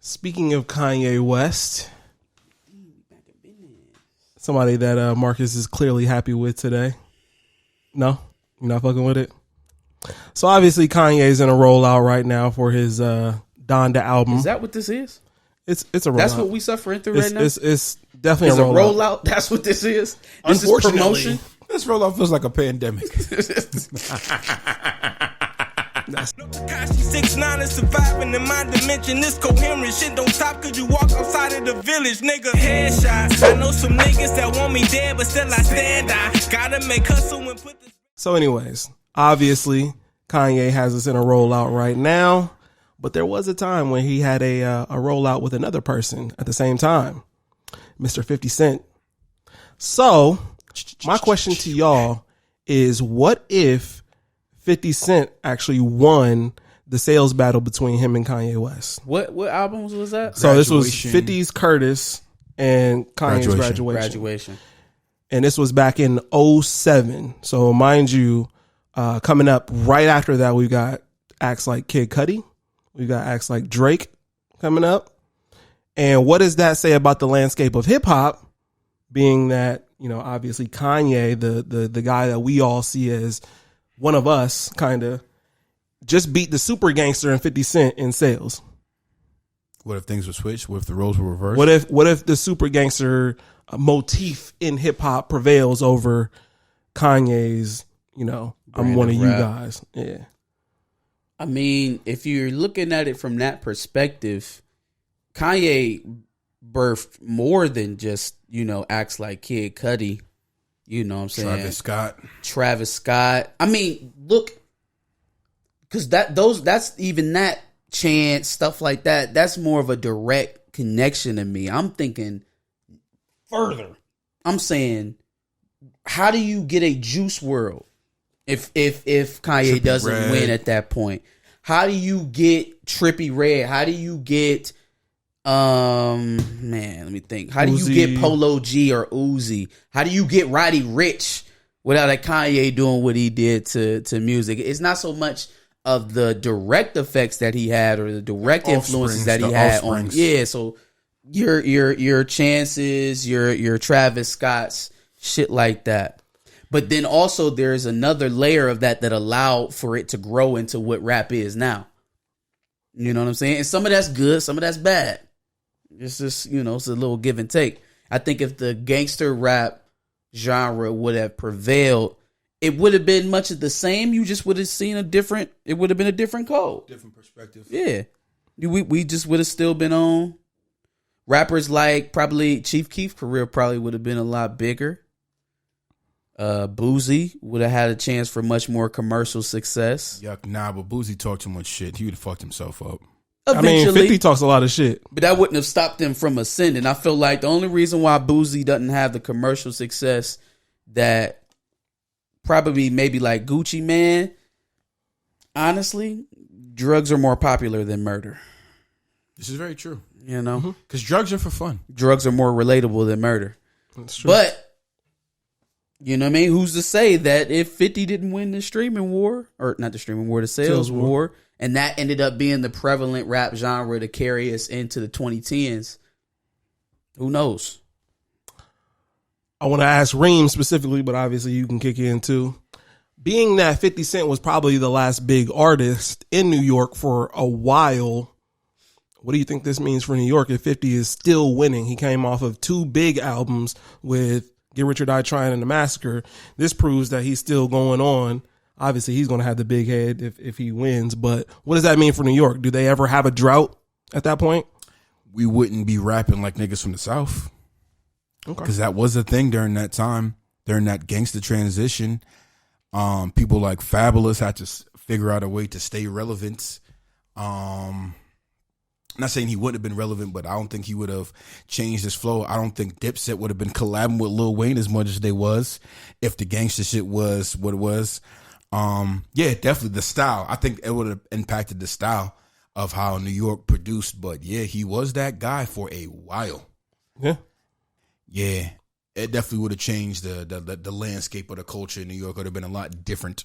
Speaking of Kanye West, somebody that Marcus is clearly happy with today. No? You're not fucking with it? So obviously Kanye's in a rollout right now for his Donda album. Is that what this is? It's a rollout. That's what we suffering through right now? It's definitely a rollout. rollout. That's what this is? This is promotion? This rollout feels like a pandemic. 6'9" is surviving in my dimension. This coherent shit don't stop cause you walk outside of the village, nigga. Headshots. I know some niggas that want me dead, but still I stand. I gotta make hustle and put this. So anyways, obviously Kanye has us in a rollout right now, but there was a time when he had a rollout with another person at the same time, Mr. 50 Cent. So my question to y'all is, what if 50 Cent actually won the sales battle between him and Kanye West? What albums was that? So this was 50's Curtis and Kanye's Graduation. And this was back in 2007. So mind you, coming up right after that, we got acts like Kid Cudi. We got acts like Drake coming up. And what does that say about the landscape of hip hop, being that, you know, obviously Kanye, the guy that we all see as one of us, kind of, just beat the super gangster and 50 Cent in sales. What if things were switched? What if the roles were reversed? What if the super gangster motif in hip hop prevails over Kanye's, you know, I'm one of you guys. Yeah. I mean, if you're looking at it from that perspective, Kanye birthed more than just, you know, acts like Kid Cudi. You know what I'm saying? Travis Scott. I mean, look, because that's even that chant, stuff like that, that's more of a direct connection to me. I'm thinking further. I'm saying, how do you get a Juice WRLD if Kanye doesn't win at that point? How do you get Trippie Redd? How do you get let me think. How do you get Polo G or Uzi? How do you get Roddy Ricch without a Kanye doing what he did to music? It's not so much of the direct effects that he had or the direct influences that he had on. Yeah, so your chances, your Travis Scott's, shit like that. But then also there's another layer of that allowed for it to grow into what rap is now. You know what I'm saying? And some of that's good, some of that's bad. It's just, you know, it's a little give and take. I think if the gangster rap genre would have prevailed, it would have been much of the same. You just would have seen it would have been a different code. Different perspective. Yeah. We just would have still been on. Rappers like probably Chief Keef's career probably would have been a lot bigger. Boozy would have had a chance for much more commercial success. Yuck, nah, but Boozy talked too much shit. He would have fucked himself up. Eventually, I mean, 50 talks a lot of shit. But that wouldn't have stopped him from ascending. I feel like the only reason why Boozy doesn't have the commercial success that probably maybe like Gucci Mane, honestly, drugs are more popular than murder. This is very true. You know? Because drugs are for fun. Drugs are more relatable than murder. That's true. But, you know what I mean? Who's to say that if 50 didn't win the streaming war, or not the streaming war, the sales war, and that ended up being the prevalent rap genre to carry us into the 2010s, who knows? I want to ask Reem specifically, but obviously you can kick in too. Being that 50 Cent was probably the last big artist in New York for a while, what do you think this means for New York if 50 is still winning? He came off of 2 big albums with Get Rich or Die Tryin' and The Massacre. This proves that he's still going on. Obviously, he's going to have the big head if he wins. But what does that mean for New York? Do they ever have a drought at that point? We wouldn't be rapping like niggas from the South. Okay. Because that was a thing during that time, during that gangster transition. People like Fabulous had to figure out a way to stay relevant. Not saying he wouldn't have been relevant, but I don't think he would have changed his flow. I don't think Dipset would have been collabing with Lil Wayne as much as they was if the gangster shit was what it was. Yeah, definitely the style. I think it would have impacted the style of how New York produced. But yeah, he was that guy for a while. Yeah. Yeah. It definitely would have changed the landscape of the culture in New York. It would have been a lot different.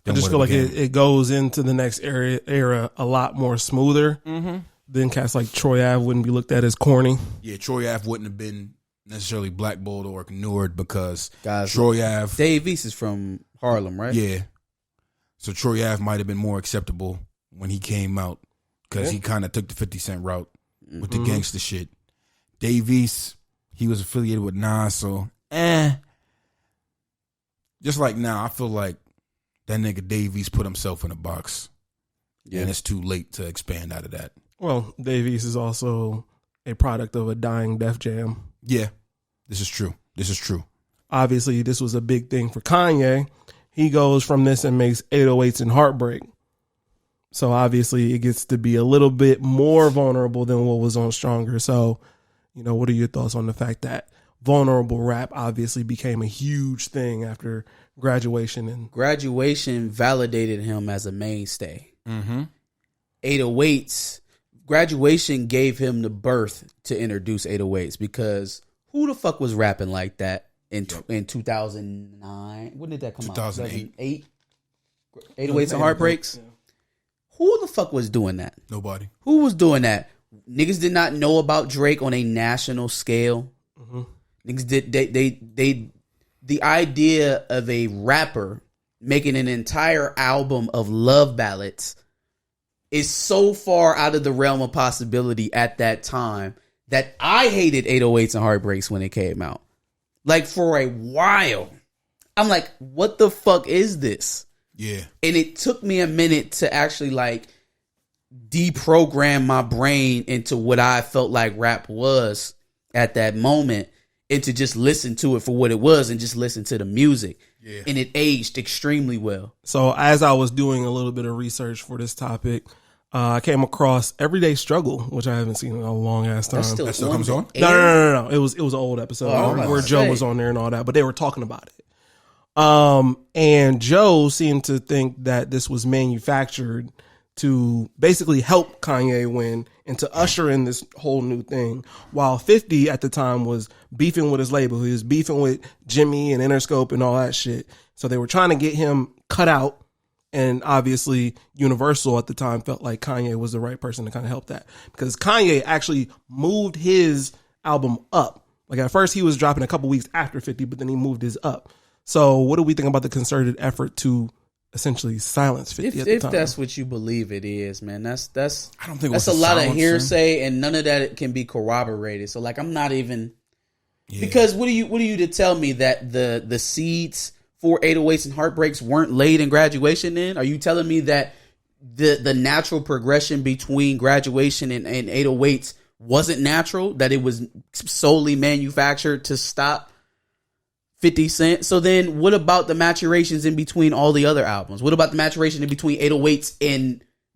I just feel like it goes into the next era a lot more smoother. then cats like Troy Ave wouldn't be looked at as corny. Yeah, Troy Ave wouldn't have been necessarily blackballed or ignored because Guys, Troy Ave. Dave East is from Harlem, right? Yeah. So Troy Ave might have been more acceptable when he came out because he kind of took the 50 Cent route with the gangster shit. Dave East, he was affiliated with Nas, so just like now, I feel like that nigga Dave East put himself in a box. Yeah. And it's too late to expand out of that. Well, Dave East is also a product of a dying Def Jam. Yeah, this is true. This is true. Obviously, this was a big thing for Kanye. He goes from this and makes 808s and Heartbreak. So obviously, it gets to be a little bit more vulnerable than what was on Stronger. So, what are your thoughts on the fact that vulnerable rap obviously became a huge thing after Graduation? And Graduation validated him as a mainstay. 808s, Graduation gave him the birth to introduce 808s because who the fuck was rapping like that in 2009? When did that come out? 2008. 808s and Heartbreaks? Yeah. Who the fuck was doing that? Nobody. Who was doing that? Niggas did not know about Drake on a national scale. Niggas did they the idea of a rapper making an entire album of love ballads is so far out of the realm of possibility at that time that I hated 808s and Heartbreaks when it came out. Like, for a while, I'm like, what the fuck is this? Yeah. And it took me a minute to actually like deprogram my brain into what I felt like rap was at that moment and to just listen to it for what it was and just listen to the music. Yeah. And it aged extremely well. So as I was doing a little bit of research for this topic, I came across Everyday Struggle, which I haven't seen in a long ass time. That still comes on? No. It was an old episode where Joe was on there and all that, but they were talking about it. And Joe seemed to think that this was manufactured to basically help Kanye win and to usher in this whole new thing. While 50 at the time was beefing with his label. He was beefing with Jimmy and Interscope and all that shit. So they were trying to get him cut out. And obviously Universal at the time felt like Kanye was the right person to kind of help that. Because Kanye actually moved his album up. Like at first he was dropping a couple weeks after 50, but then he moved his up. So what do we think about the concerted effort to essentially silence 50 at the time? If that's what you believe it is, man, that's I don't think that's a lot of hearsay and none of that can be corroborated. So like I'm not even because what are you to tell me that the seeds for 808s and Heartbreaks weren't laid in Graduation then? Are you telling me that the natural progression between Graduation and 808s wasn't natural, that it was solely manufactured to stop 50 Cent? So then what about the maturations in between all the other albums? What about the maturation in between 808s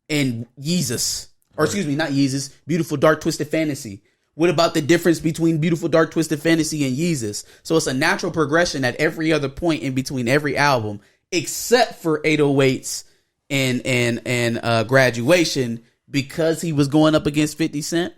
and Yeezus? Or excuse me, not Yeezus, Beautiful Dark Twisted Fantasy. What about the difference between Beautiful Dark Twisted Fantasy and Yeezus? So it's a natural progression at every other point in between every album, except for 808s and Graduation, because he was going up against 50 Cent.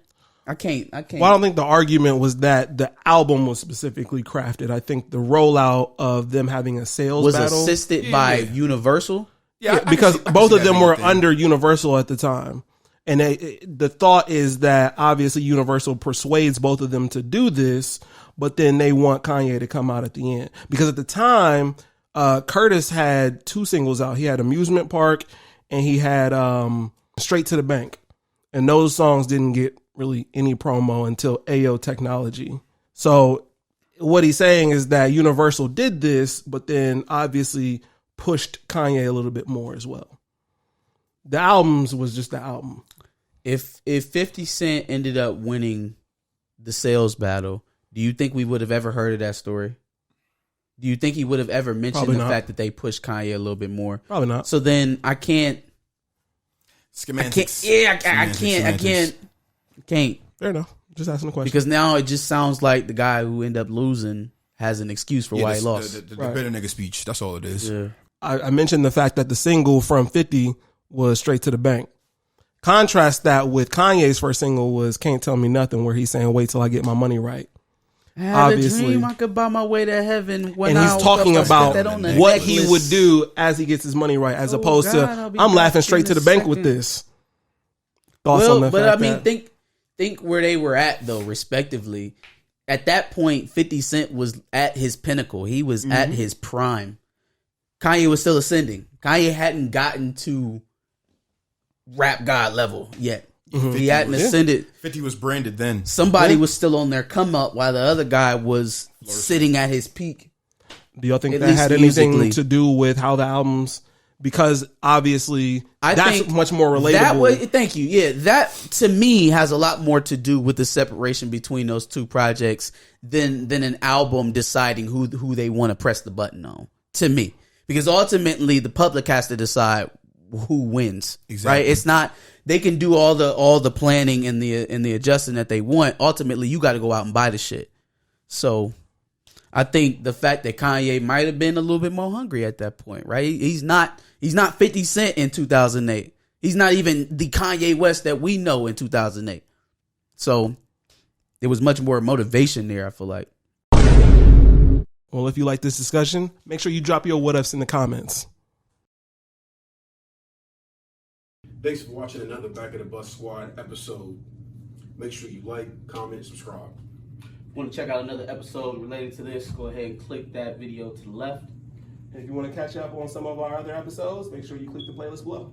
I can't. Well, I don't think the argument was that the album was specifically crafted. I think the rollout of them having a sales was battle assisted by Universal. Yeah, because both of them were under Universal at the time. And the thought is that obviously Universal persuades both of them to do this, but then they want Kanye to come out at the end. Because at the time, Curtis had two singles out. He had Amusement Park and he had Straight to the Bank. And those songs didn't get really any promo until Ayo Technology. So what he's saying is that Universal did this, but then obviously pushed Kanye a little bit more as well. The albums was just the album. If 50 Cent ended up winning the sales battle, do you think we would have ever heard of that story? Do you think he would have ever mentioned the fact that they pushed Kanye a little bit more? Probably not. So then I can't. Semantics. I can't. Fair enough. Just asking the question. Because now it just sounds like the guy who ended up losing has an excuse for why he lost. The bitter nigga speech. That's all it is. Yeah. I mentioned the fact that the single from 50 was Straight to the Bank. Contrast that with Kanye's first single was Can't Tell Me Nothing, where he's saying, wait till I get my money right. I had a dream I could buy my way to heaven. And he's talking about what he would do as he gets his money right, as opposed to, I'm laughing straight to the bank with this. thoughts on that. But I mean, think where they were at though, respectively. At that point, 50 Cent was at his pinnacle. He was at his prime. Kanye was still ascending. Kanye hadn't gotten to rap god level yet. He hadn't ascended. 50 was branded then. Somebody was still on their come up while the other guy was sitting at his peak. Do y'all think that had anything to do with how the albums? Because obviously, that's much more relatable. Thank you. Yeah, that to me has a lot more to do with the separation between those two projects than an album deciding who they want to press the button on. To me, because ultimately the public has to decide who wins. Exactly. Right? It's not they can do all the planning and the adjusting that they want. Ultimately, you got to go out and buy the shit. So I think the fact that Kanye might have been a little bit more hungry at that point, right? He's not 50 Cent in 2008. He's not even the Kanye West that we know in 2008. So there was much more motivation there, I feel like. Well, if you like this discussion, make sure you drop your what ups in the comments. Thanks for watching another Back of the Bus Squad episode. Make sure you like, comment, subscribe. Want to check out another episode related to this, go ahead and click that video to the left. And if you want to catch up on some of our other episodes, make sure you click the playlist below.